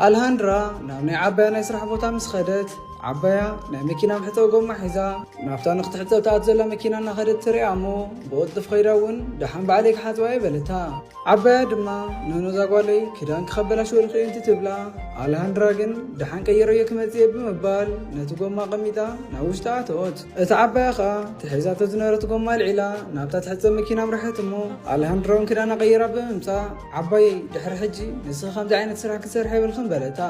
አልሃንድራ ናብ ናይ ዓባያ ናይ ስራሕ ቦታ ምስ ኸደት ዓባያ ናይ መኪና ምሕፀብ ጎማ ሒዛ ናብታ ንኽትሕፀብ ተኣት ዘላ መኪና እናኸደት ትሪኣ እሞ ብቕልጥፍ ኸይዳ እውን ደሓን በዓለይ ክሓፅባ የበለታ ዓባያ ድማ ንህኖዛ ጓለይ ክዳን ክኸበላሽ ወልኺ እንቲ ትብላ አልሃንድራ ግን ደሓን ቀይረዮ ክመፅየ ብምባል ነቲ ጎማ ቀሚጣ ናብ ውሽጢ ኣተወት እቲ ዓባያ ኸኣ ትሒዛቶ ዝነበረት ጎማ ልዒላ ናብታ ትሕፀብ መኪና ምርሕት እሞ አልሃንድራ እውን ክዳና ቀይራ ብምምፃእ ዓባይ ድሕሪ ሕጂ ንስኺ ከምዚ ዓይነት ስራሕ ክሰርሕ የብልኽን በለታ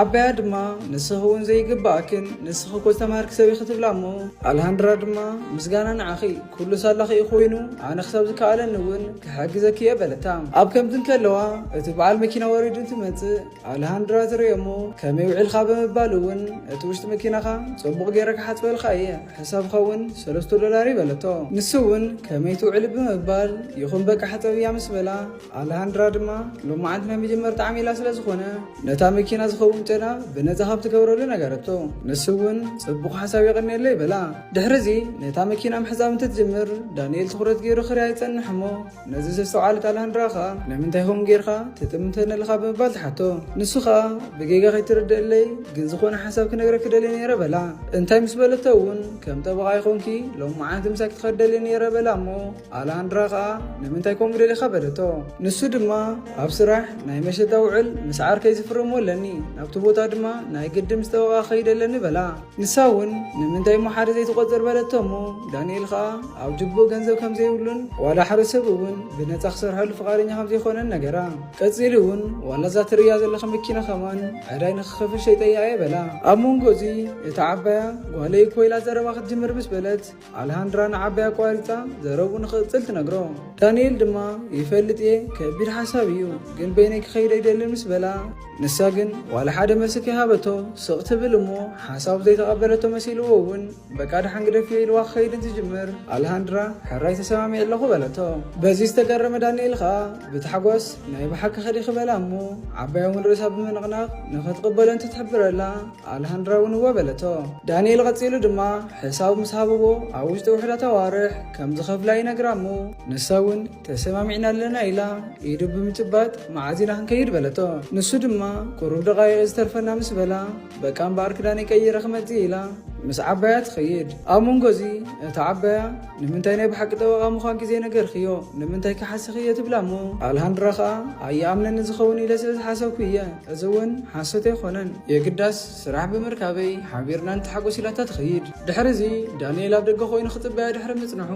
ዓባያ ድማ ንስኺ እውን ዘይግባእክን ንስኺ ኮ ዝተምሃርክ ሰብ ኢኺ ትብላ እሞ አልሃንድራ ድማ ምስጋና ንዓኺ ኩሉ ሳላኺ ኮይኑ ኣነ ክሳብ ዝከኣለኒ እውን ክሕግዘኪ እየ በለታ ኣብ ከምዝን ከለዋ እቲ በዓል መኪና ወሪዱ እንትመፅእ አልሃንድራ ትሪኦ እሞ ከመይ ውዒልካ ብምባል እውን እቲ ውሽጢ መኪናኻ ፅቡቕ ገይረ ክሓፅበልካ እየ ሕሳብካ እውን $3 ይበለቶ ንሱ እውን ከመይ ትውዕል ብምባል ይኹን በቃ ሓፀብያ ምስ በላ አልሃንድራ ድማ ሎማዓንቲ ናይ መጀመርታ ዓሚላ ስለ ዝኾነ ነታ መኪና ዝኸውን ጨና ብነፃ ካብ ትገብረሉ ነገረቶ ንሱ እውን ፅቡቕ ሓሳብ ይቐኒየለ ይበላ ድሕሪዚ ነታ መኪና ምሕፃብ እንትትጅምር ዳንኤል ትኩረት ገይሩ ክሪኣ ይፀንሕ እሞ ነዚ ዘስተውዓለት አልሃንድራ ኸ ንምንታይ ከምኡ ጌርካ ትጥምተነልካ ብምባል ትሓቶ ንሱ ኸ ብጌጋ ከይትርድአለይ ግን ዝኾነ ሓሳብ ክነግረክ ደልየ ነይረ በላ እንታይ ምስ በለቶ እውን ከም ጠበቓ ይኾንኪ ሎማዓንቲ ምሳይ ክትኸደልየ ነይረ በላ እሞ አልሃንድራ ኸ ንምንታይ ከምኡ ደሊኻ በለቶ ንሱ ድማ ኣብ ስራሕ ናይ መሸጣ ውዕል ምስ ዓር ከይዝፍርሞ ኣለኒ ናብቲ ቦታ ድማ ናይ ግድም ዝተወቓ ኸይደለኒ በላ ንሳ እውን ንምንታይ ሞ ሓደ ዘይትቆፅር በለቶ እሞ ዳንኤል ኸኣ ኣብ ጅቡእ ገንዘብ ከም ዘይብሉን ዋላ ሓደ ሰብ እውን ብነፃ ክሰርሐሉ ፍቓደኛ ከም ዘይኮነን ነገራ ቀፂሉ እውን ዋላ እዛ ትርያ ዘለኸ መኪና ኸማን ዕዳይ ንክኸፍል ሸይጠያ እየ በላ ኣብ መንጎ እዚ እቲ ዓባያ ጓለይ ኮይላ ዘረባ ክትጅምር ምስ በለት አልሃንድራ ንዓባያ ቋሪፃ ዘረቡ ንኽቕፅል ትነግሮ ዳንኤል ድማ ይፈልጥ እየ ከቢድ ሓሳብ እዩ ግን በይነይ ክኸይደ ይደልን ምስ በላ ንሳ ግን ዋላ ሓደ መልሲ ከይሃበቶ ስቕ ትብል እሞ ሓሳብ ዘይተቐበለቶ መሲልዎ እውን በቃ ድሓን ግደፍዮ ኢልዋ ክኸይድ እንትጅምር አልሃንድራ ሕራይ ተሰማሚዕ ኣለኹ በለቶ በዚ ዝተገረመ ዳንኤል ኸኣ ብታሕጓስ ናይ ባሓቂ ኸዲ ክበላ እሞ ዓባያ እውን ርእሳ ብምንቕናቕ ንኽትቕበሎ እንትትሕብረላ አልሃንድራ እውን እዎ በለቶ ዳንኤል ቀፂሉ ድማ ሕሳብ ምስ ሃብዎ ኣብ ውሽጢ ውሕዳት ኣዋርሕ ከም ዝኸፍላ ይነግራ እሞ ንሳ እውን ተሰማሚዕና ኣለና ኢላ ኢዱ ብምጭባጥ መዓዚና ክንከይድ በለቶ ንሱ ድማ ቁሩብ ደቓይቕ ዝተርፈና ምስ በላ በቃ እምበኣር ክዳነይ ቀይረ ክመፅእ ኢላ ምስ ዓባያ ትኸይድ ኣብ መንጎ እዚ እቲ ዓባያ ንምንታይ ናይ ብሓቂ ጠበቓ ምዃን ግዜ ነገርክዮ ንምንታይ ክሓስኽ እየ ትብላ እሞ አልሃንድራ ኸኣ ኣይኣምነኒ ዝኸውን ኢለ ስለ ዝሓሰብኩ እየ እዚ እውን ሓሶት ኣይኮነን የግዳስ ስራሕ ብምርካበይ ሓቢርና እንትሓጎስ ኢላታ ትኸይድ ድሕሪ እዚ ዳንኤል ኣብ ደገ ኮይኑ ክፅበያ ድሕሪ ምፅንሑ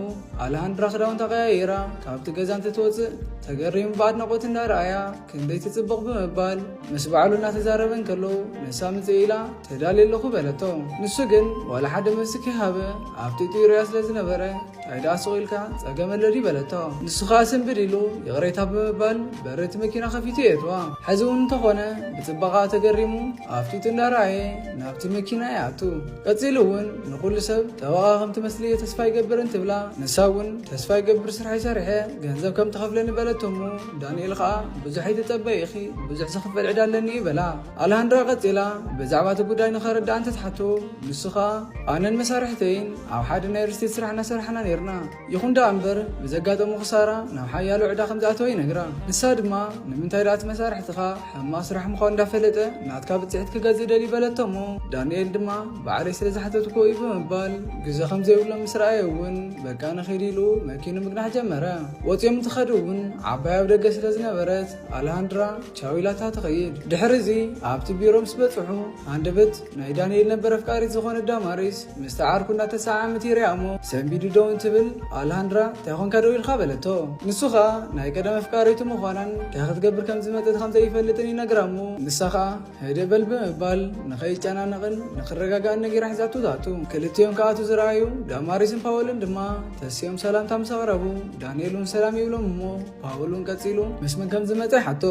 አልሃንድራ ክዳውንታ ቀያይራ ካብቲ ገዛ እንትትወፅእ ተገሪሙ ብኣድናቆት እንዳረኣያ ክንደይ ትፅብቕ ብምባል ምስ በዓሉ እናተዛረበ እንከሎ ነሳ ምፅእ ኢላ ተዳልየ ኣለኹ በለቶ ንሱ ግን ዋላ ሓደ መልሲ ከይሃበ ኣብቲ ጢሩያ ስለ ዝነበረ ታይዳ ስቕ ኢልካ ፀገመለዲ በለቶ ንሱ ኸኣ ስንብድ ኢሉ ይቕሬታ ብምባል በረቲ መኪና ከፊቱ የእትዋ ሕዚ እውን እንተኾነ ብፅባቓ ተገሪሙ ኣፍቲቱ እንዳረኣየ ናብቲ መኪና ይኣቱ ቀፂሉ እውን ንኩሉ ሰብ ጠበቓ ከም ትመስሊ እየ ተስፋ ይገብር እንትብላ ንሳ እውን ተስፋ ይገብር ስራሕ ይሰርሐ ገንዘብ ከም ተኸፍለኒ በለቶ እሞ ዳንኤል ኸኣ ብዙሕ ይትፀበይ ኢኺ ብዙሕ ዝኽፈል ዕዳ ኣለኒ እዩ በላ አልሃንድራ ቀፂላ ብዛዕባ እቲ ጉዳይ ንኸረዳእ እንትትሓቶ ንሱ ኸኣ ኣነን መሳርሕተይን ኣብ ሓደ ናይ ርስቴት ስራሕ እናሰርሐና ነርና ይኹን ዳ እምበር ብዘጋጠሙ ክሳራ ናብ ሓያሎ ዕዳ ከም ዝኣተወ ይነግራ ንሳ ድማ ንምንታይ ዳእቲ መሳርሕትኻ ሕማቕ ስራሕ ምዃኑ እንዳፈለጠ ናትካ ብፅሕት ክገዝእ ደልዩ በለቶ እሞ ዳንኤል ድማ ባዕለይ ስለ ዝሓተትኮ እዩ ብምባል ግዜ ከም ዘይብሎም ምስ ረኣየ እውን በቃ ንኸይድ ኢሉ መኪኑ ምግናሕ ጀመረ ወፂኦም እንትኸዱ እውን ዓባይ ኣብ ደገ ስለ ዝነበረት አልሃንድራ ቻው ኢላታ ትኸይድ ድሕሪ እዚ ኣብቲ ቢሮ ምስ በፅሑ ሃንደበት ናይ ዳንኤል ነበረ ፍቃሪት ዝኾነ ዳማሪስ ምስ ተዓርኩ እንዳተሰዓዓመት ይርያ እሞ ሰንቢዱ ደው እንትብል አልሃንድራ እንታይ ኮንካ ደው ኢልካ በለቶ ንሱ ኸኣ ናይ ቀደመ ፍቃሪቱ ምዃናን እንታይ ክትገብር ከም ዝመፀት ከም ዘይፈልጥን ይነግራ እሞ ንሳ ኸኣ ህደበል ብምባል ንኸይጨናነቕን ንኽረጋጋእን ነጊራ ሒዛቱ ታቱ ክልቲኦም ከኣቱ ዝረኣዩ ዳማሪስን ፓወልን ድማ ተስዮም ሰላምታ ምስ ኣቕረቡ ዳንኤል እውን ሰላም ይብሎም እሞ ፓወል እውን ቀፂሉ ምስ ምን ከም ዝመፀ ይሓቶ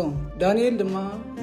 ዳንኤል ድማ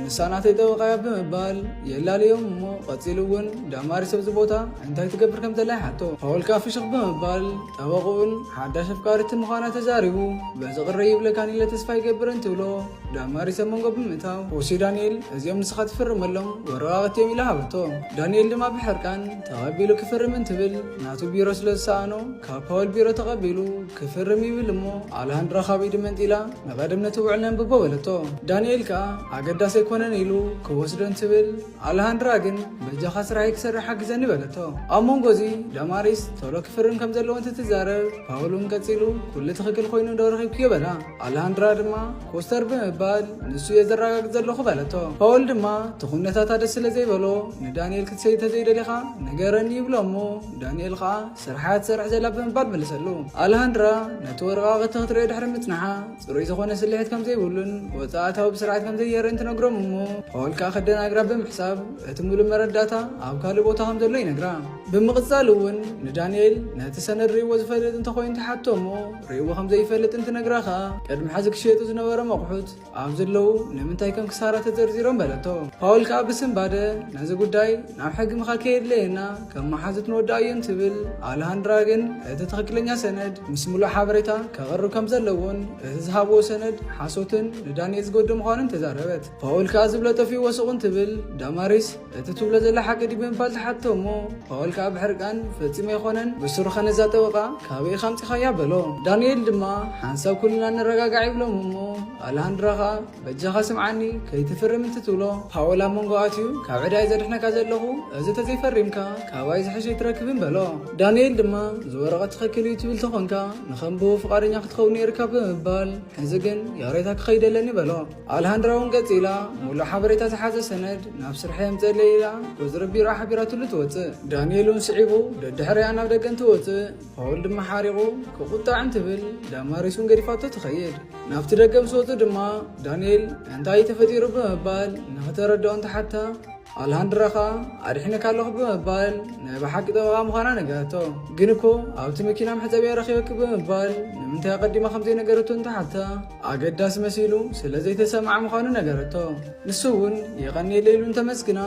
ንሳ ናተይ ጠበቓያ ብምባል የላልዮም እሞ ቀፂሉ እውን ዳማሪስ ኣብዚ ቦታ እንታይ ትገብር ከም ዘላ ይሓቶ ፓወል ከዓ ፍሽኽ ብምባል ጠበቓ صبغون حداش أفكارت مخانة تزاربو بس قريب لكان إلا تسفاي قبرن تولو داماري سمون قبل متاو وشي دانيال أزيوم نسخات فرم اللهم وراغت يوم إلهابتو دانيال لما بحر كان تقبلو كفر من تبل ناتو بيروس لسانو كابول بيرو تقبلو كفر ميبلمو على هندرا خابي دمنت إلا نقدم نتوعلن ببولتو دانيال كا عقدا سيكونن إلو كوسدن تبل على هندرا جن بجا خسر هيك سر حق زني بلتو أمون جوزي داماريس تولو كفرن كم زلو أنت تزارب باولون كتيلو كل تخكل خوينو دورخي كيو بلا على هندرا دما كوستر بمبال نسو يزرق زلو خبلتو باول دما تخونتا تادس لزي بلو ندانيال كتسي تزيد لخا نجرني بلومو دانيال خا سرحات سرح زلا بمبال ملسلو على هندرا نتورغا غتخطري دحرمتنحا صروي زخونه سليحت كم زي بولن وصاعتها بسرعه كم زي يرنت نغرم مو باول كا خدنا اقرب بمحساب اتمول مرداتا او كالي بوتا هم زلو ينغرا بمقصالون ندانيال نتسنر ريو زفلت انت خوين تحتمو ريو هم زي فلت انت نغراخا قدم حزك شيتو زنبره مقحوت ام زلو لمنتاي كم كساره تزرزيرون بلتو باول كا بسم باده نازي غداي ناب حق مخال كيد لينا كم حازت نوداين تبل على هندراغن اتتخكلنيا سند مسملو حبريتا كغرو كم زلون ازهابو سند حاسوتن ندانيال زغدم خانن تزاربت باول كا زبلته في وسقن تبل داماريس اتتبل زل حق دي بنفال تحتمو باول كا بحرقان فصيم يخونن بسر خنزا توقا كابي خمتي خيا بلو دانيال دما حنساب كلنا نرغاغا يبلمو على هندراغا بجا سمعني كي تفرم انت تولو باولا مونغاتيو كابعدا يزدحنا كازلخو از تزي فريمكا كاواي زحش يتركبن بلو دانيال دما زورغا تخكل يتبل تخونكا نخنبو فقارنيا ختخوني يركب بمبال حزقن يا ريتا كخيدلني بلو على هندراون قصيلا مولا حبريتا تحاز سند نفس رحيم زليلا وزربي راح بيراتو لتوت دانيالون سعيبو دحريا ناب دقن توت باول دما حاريقو كقطع انتبل داماريسون قريفاتو تخيل نافت دقم صوتو دما دانيال انتاي تفدير بمبال نفتردو انت حتى على هندرخا أرحنا كله بمبال نبحق دوا مخانا نجاتو جنكو أو تمكينا محتبي رخيبك بمبال نمتى قدي ما خمسين نجارتو انت حتى أجد داس مسيلو سلزي تسمع مخانا نجارتو نسون يغني ليلو انت مسكنا